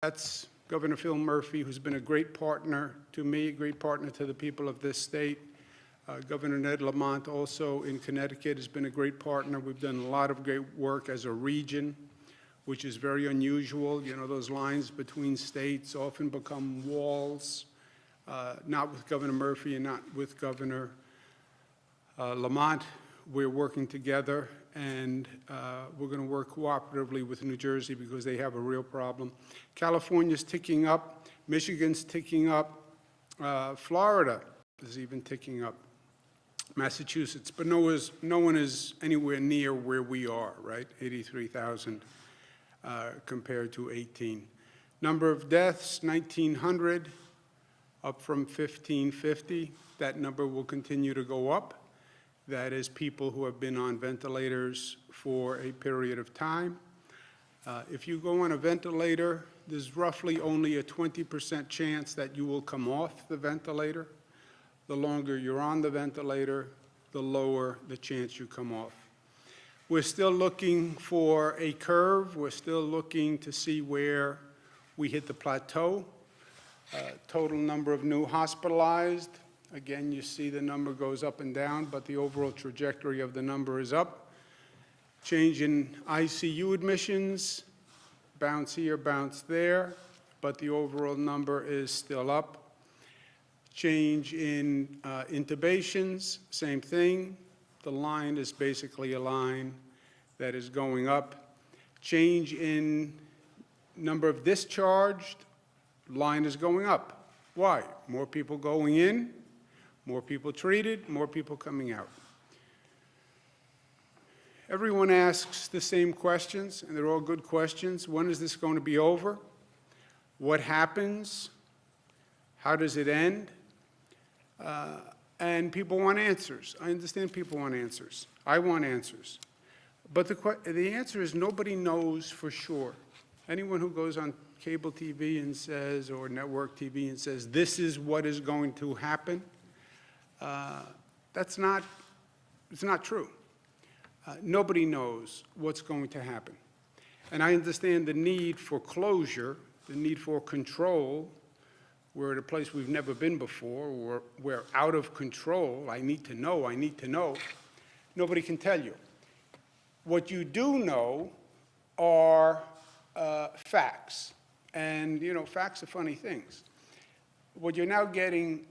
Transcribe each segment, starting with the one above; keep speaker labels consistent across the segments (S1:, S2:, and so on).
S1: That's Governor Phil Murphy, who's been a great partner to me, a great partner to the people of this state. Governor Ned Lamont, also in Connecticut, has been a great partner. We've done a lot of great work as a region, which is very unusual. You know, those lines between states often become walls, not with Governor Murphy and not with Governor Lamont. We're working together, and we're going to work cooperatively with New Jersey because they have a real problem. California's ticking up. Michigan's ticking up. Florida is even ticking up. Massachusetts, but no one is anywhere near where we are, right? 83,000 compared to 18. Number of deaths, 1,900, up from 1,550. That number will continue to go up. That is people who have been on ventilators for a period of time. If you go on a ventilator, there's roughly only a 20% chance that you will come off the ventilator. The longer you're on the ventilator, the lower the chance you come off. We're still looking for a curve. We're still looking to see where we hit the plateau. Total number of new hospitalized. Again, you see the number goes up and down, but the overall trajectory of the number is up. Change in ICU admissions, bounce here, bounce there, but the overall number is still up. Change in intubations, same thing. The line is basically a line that is going up. Change in number of discharged, line is going up. Why? More people going in, more people treated, more people coming out. Everyone asks the same questions, and they're all good questions. When is this going to be over? What happens? How does it end? And people want answers. I understand people want answers. I want answers. But the answer is nobody knows for sure. Anyone who goes on cable TV and says, or network TV and says, this is what is going to happen, it's not true. Nobody knows what's going to happen. And I understand the need for closure, the need for control. We're at a place we've never been before. We're out of control. I need to know, I need to know. Nobody can tell you. What you do know are facts. And, you know, facts are funny things. What you're now getting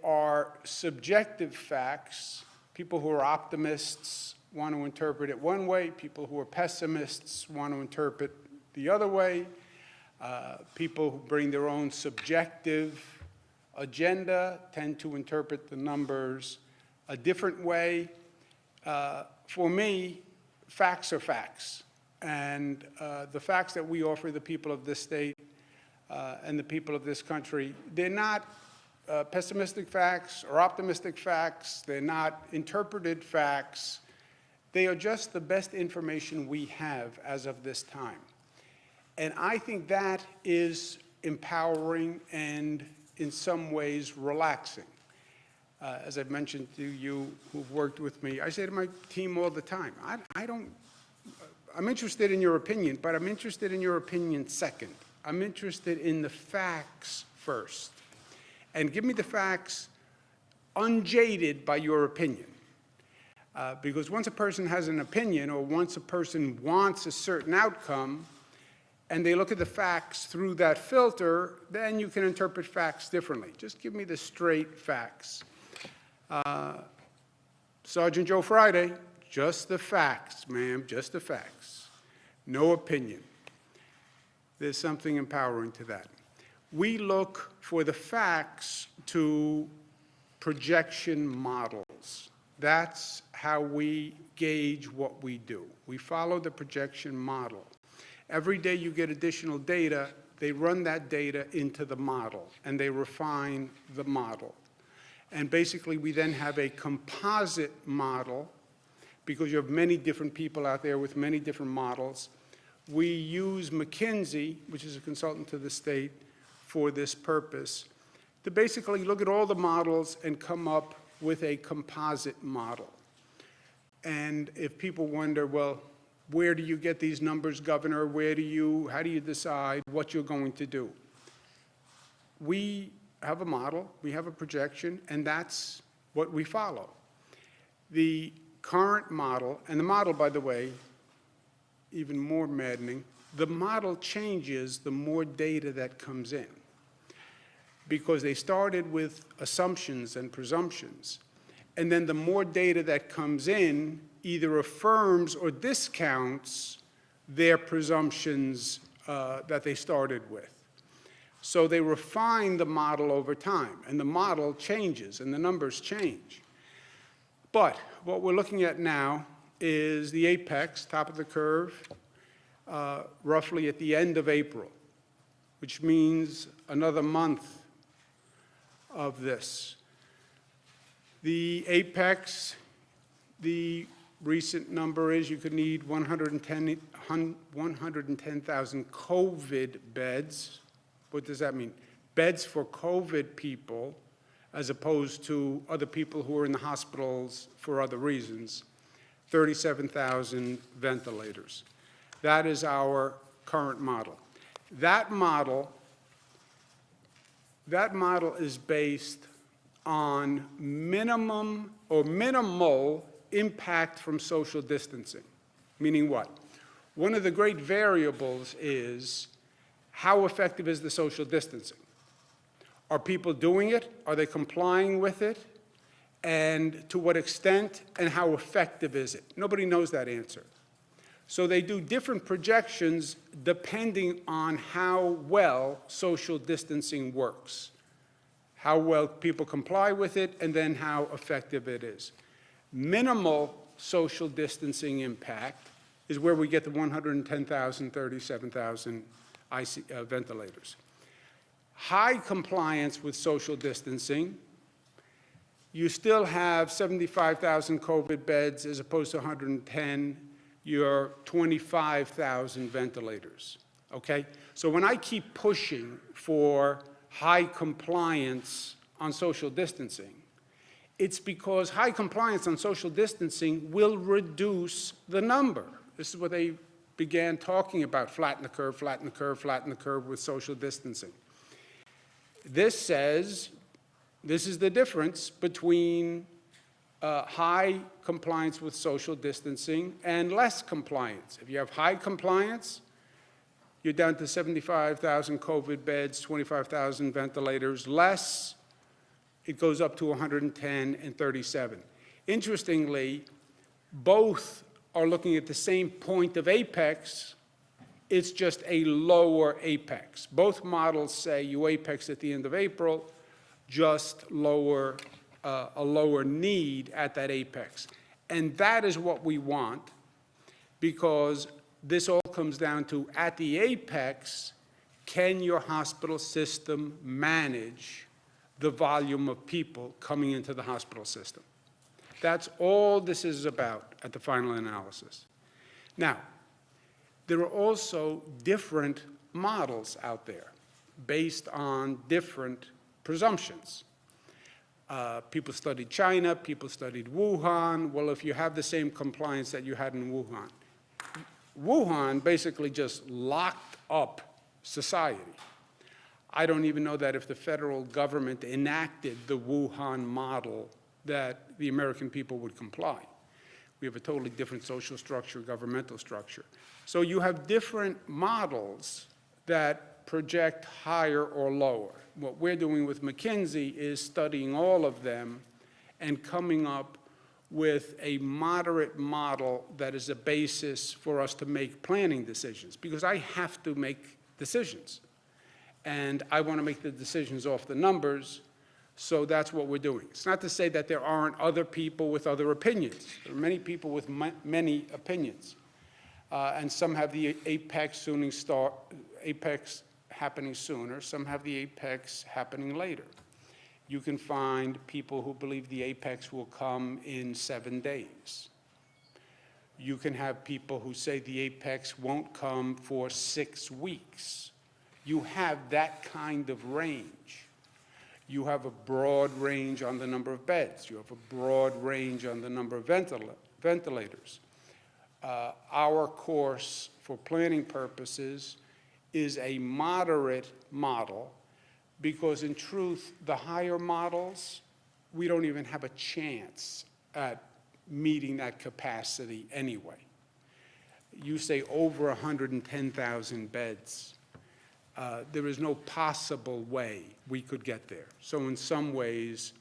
S1: are subjective facts. People who are optimists want to interpret it one way. People who are pessimists want to interpret the other way. People who bring their own subjective agenda tend to interpret the numbers a different way. For me, facts are facts. And the facts that we offer the people of this state and the people of this country, they're not pessimistic facts or optimistic facts. They're not interpreted facts. They are just the best information we have as of this time. And I think that is empowering and in some ways relaxing. As I've mentioned to you who've worked with me, I say to my team all the time, I'm interested in your opinion, but I'm interested in your opinion second. I'm interested in the facts first. And give me the facts unjaded by your opinion. Because once a person has an opinion or once a person wants a certain outcome, and they look at the facts through that filter, then you can interpret facts differently. Just give me the straight facts. Sergeant Joe Friday, just the facts, ma'am, just the facts. No opinion. There's something empowering to that. We look for the facts to projection models. That's how we gauge what we do. We follow the projection model. Every day you get additional data, they run that data into the model, and they refine the model. And basically, we then have a composite model, because you have many different people out there with many different models. We use McKinsey, which is a consultant to the state, for this purpose, to basically look at all the models and come up with a composite model. And if people wonder, well, Where do you get these numbers, Governor? How do you decide what you're going to do? We have a model, we have a projection, and that's what we follow. The current model, and the model, by the way, even more maddening, the model changes the more data that comes in, because they started with assumptions and presumptions, and then the more data that comes in either affirms or discounts their presumptions that they started with. So they refine the model over time, and the model changes, and the numbers change. But what we're looking at now is the apex, top of the curve, roughly at the end of April, which means another month of this. The apex, the recent number is you could need 110,000 COVID beds. What does that mean? Beds for COVID people, as opposed to other people who are in the hospitals for other reasons. 37,000 ventilators. That is our current model. That model is based on minimum or minimal impact from social distancing. Meaning what? One of the great variables is how effective is the social distancing? Are people doing it? Are they complying with it? And to what extent and how effective is it? Nobody knows that answer. So they do different projections depending on how well social distancing works, how well people comply with it, and then how effective it is. Minimal social distancing impact is where we get the 110,000, 37,000 ventilators. High compliance with social distancing, you still have 75,000 COVID beds as opposed to 110, you're 25,000 ventilators, okay? So when I keep pushing for high compliance on social distancing, it's because high compliance on social distancing will reduce the number. This is what they began talking about, flatten the curve, flatten the curve, flatten the curve with social distancing. This says, this is the difference between high compliance with social distancing and less compliance. If you have high compliance, you're down to 75,000 COVID beds, 25,000 ventilators. Less, it goes up to 110 and 37. Interestingly, both are looking at the same point of apex. It's just a lower apex. Both models say you apex at the end of April, just lower, a lower need at that apex. And that is what we want, because this all comes down to, at the apex, can your hospital system manage the volume of people coming into the hospital system? That's all this is about at the final analysis. Now, there are also different models out there based on different presumptions. People studied China, people studied Wuhan. Well, if you have the same compliance that you had in Wuhan. Wuhan basically just locked up society. I don't even know that if the federal government enacted the Wuhan model that the American people would comply. We have a totally different social structure, governmental structure. So you have different models that project higher or lower. What we're doing with McKinsey is studying all of them and coming up with a moderate model that is a basis for us to make planning decisions, because I have to make decisions. And I want to make the decisions off the numbers, so that's what we're doing. It's not to say that there aren't other people with other opinions. There are many people with many opinions. And some have the apex happening sooner, some have the apex happening later. You can find people who believe the apex will come in 7 days. You can have people who say the apex won't come for 6 weeks. You have that kind of range. You have a broad range on the number of beds. You have a broad range on the number of ventilators. Our course, for planning purposes, is a moderate model, because in truth, the higher models, we don't even have a chance at meeting that capacity anyway. You say over 110,000 beds. There is no possible way we could get there. So in some ways,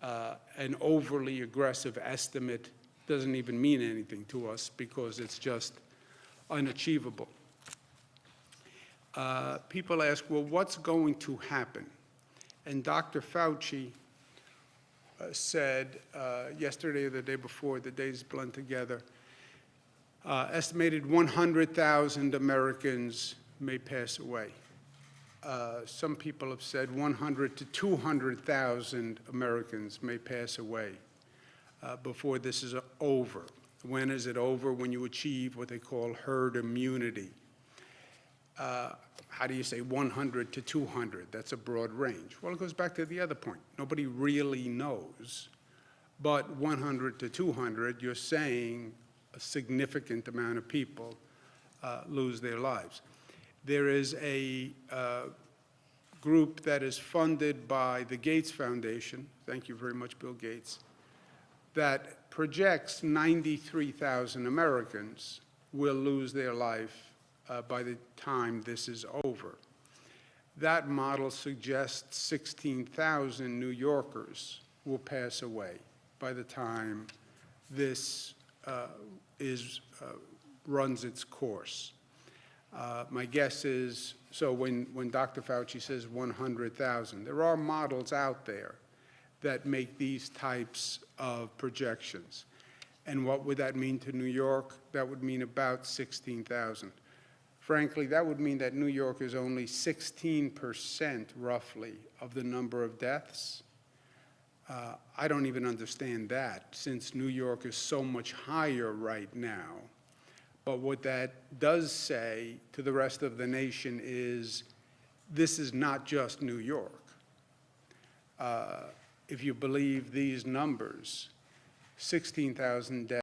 S1: an overly aggressive estimate doesn't even mean anything to us, because it's just unachievable. People ask, well, what's going to happen? And Dr. Fauci said yesterday or the day before, the days blend together, estimated 100,000 Americans may pass away. Some people have said 100 to 200,000 Americans may pass away before this is over. When is it over? When you achieve what they call herd immunity. How do you say 100 to 200? That's a broad range. Well, it goes back to the other point. Nobody really knows. But 100 to 200, you're saying a significant amount of people lose their lives. There is a group that is funded by the Gates Foundation, thank you very much, Bill Gates, that projects 93,000 Americans will lose their life by the time this is over. That model suggests 16,000 New Yorkers will pass away by the time this runs its course. My guess is, so when Dr. Fauci says 100,000, there are models out there that make these types of projections. And what would that mean to New York? That would mean about 16,000. Frankly, that would mean that New York is only 16% roughly of the number of deaths. I don't even understand that, since New York is so much higher right now. But what that does say to the rest of the nation is, this is not just New York. If you believe these numbers, 16,000 deaths